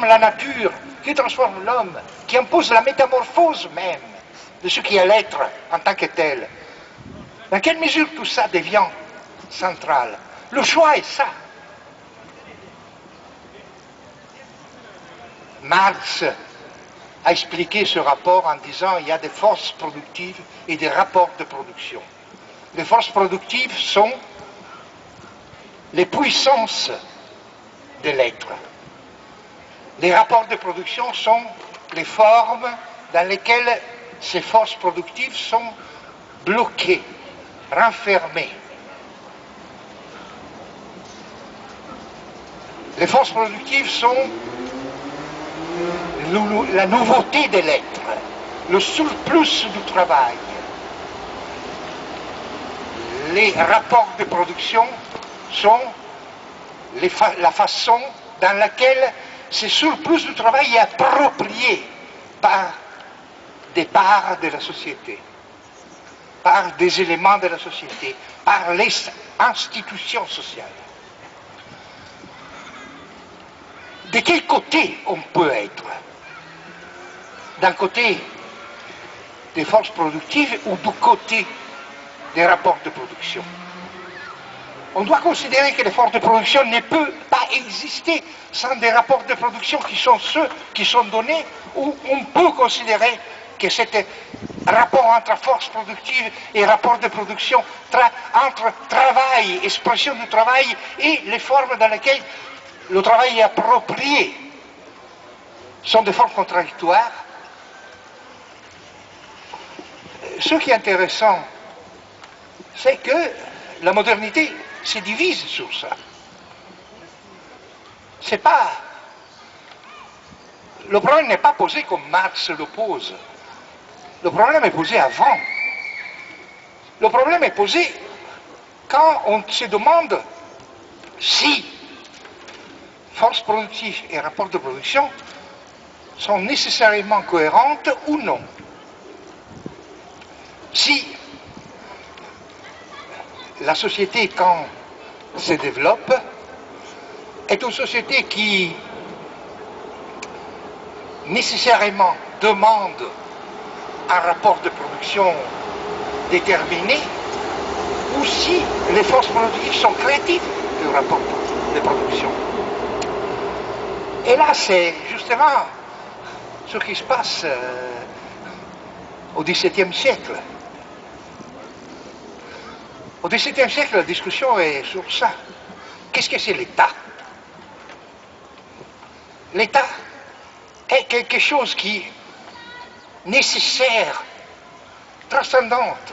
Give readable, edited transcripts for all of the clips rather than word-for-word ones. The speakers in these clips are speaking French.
transforme la nature, qui transforme l'homme, qui impose la métamorphose même de ce qui est l'être en tant que tel. Dans quelle mesure tout ça devient central? Le choix est ça. Marx a expliqué ce rapport en disant qu'il y a des forces productives et des rapports de production. Les forces productives sont les puissances de l'être. Les rapports de production sont les formes dans lesquelles ces forces productives sont bloquées, renfermées. Les forces productives sont la nouveauté de l'être, le surplus du travail. Les rapports de production sont la façon dans laquelle ce surplus du travail est approprié par des parts de la société, par des éléments de la société, par les institutions sociales. De quel côté on peut être? D'un côté des forces productives ou du côté des rapports de production? On doit considérer que les forces de production ne peuvent pas exister sans des rapports de production qui sont ceux qui sont donnés, ou on peut considérer que cet rapport entre forces productives et rapports de production, entre travail, expression du travail, et les formes dans lesquelles le travail est approprié, sont des formes contradictoires. Ce qui est intéressant, c'est que la modernité se divise sur ça. C'est pas... Le problème n'est pas posé comme Marx le pose. Le problème est posé avant. Le problème est posé quand on se demande si forces productives et rapports de production sont nécessairement cohérentes ou non. Si la société, quand se développe, est une société qui nécessairement demande un rapport de production déterminé, ou si les forces productives sont créatives du rapport de production. Et là, c'est justement ce qui se passe au XVIIe siècle. Au XVIIe siècle, la discussion est sur ça. Qu'est-ce que c'est l'État? L'État est quelque chose qui est nécessaire, transcendante,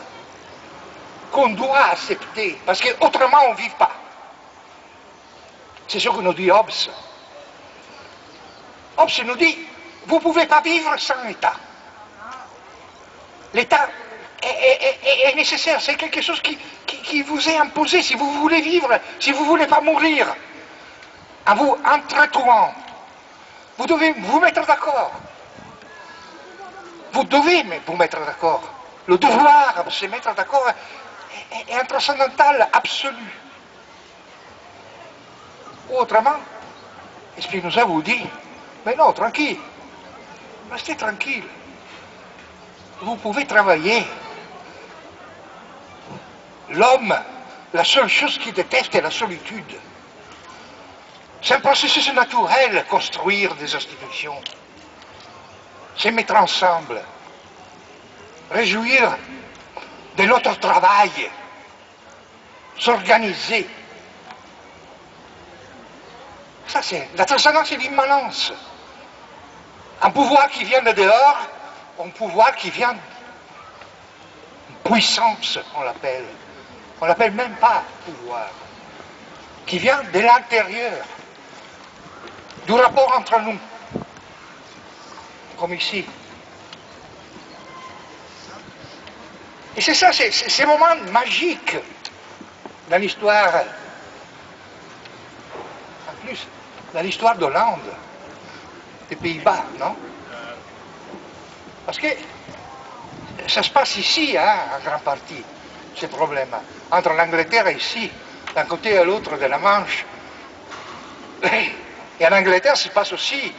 qu'on doit accepter, parce qu'autrement on ne vit pas. C'est ce que nous dit Hobbes. Hobbes nous dit, vous ne pouvez pas vivre sans l'État. L'État est nécessaire, c'est quelque chose qui vous est imposé si vous voulez vivre, si vous ne voulez pas mourir. En vous entretenant, vous devez vous mettre d'accord. Vous devez vous mettre d'accord. Le devoir de se mettre d'accord est un transcendantal absolu. Ou autrement, Spinoza vous dit, mais non, tranquille, restez tranquille. Vous pouvez travailler. L'homme, la seule chose qu'il déteste est la solitude. C'est un processus naturel, construire des institutions. Se mettre ensemble. Réjouir de notre travail. S'organiser. Ça c'est la transcendance et l'immanence. Un pouvoir qui vient de dehors, un pouvoir qui vient de puissance, on l'appelle. On l'appelle même pas pouvoir. Qui vient de l'intérieur. Du rapport entre nous. Comme ici. Et c'est ça, c'est ces moments magiques dans l'histoire. En plus, dans l'histoire d'Hollande, des Pays-Bas, non? Parce que ça se passe ici, hein, en grande partie, ces problèmes. Entre l'Angleterre et ici, d'un côté à l'autre de la Manche. Et en Angleterre, ça se passe aussi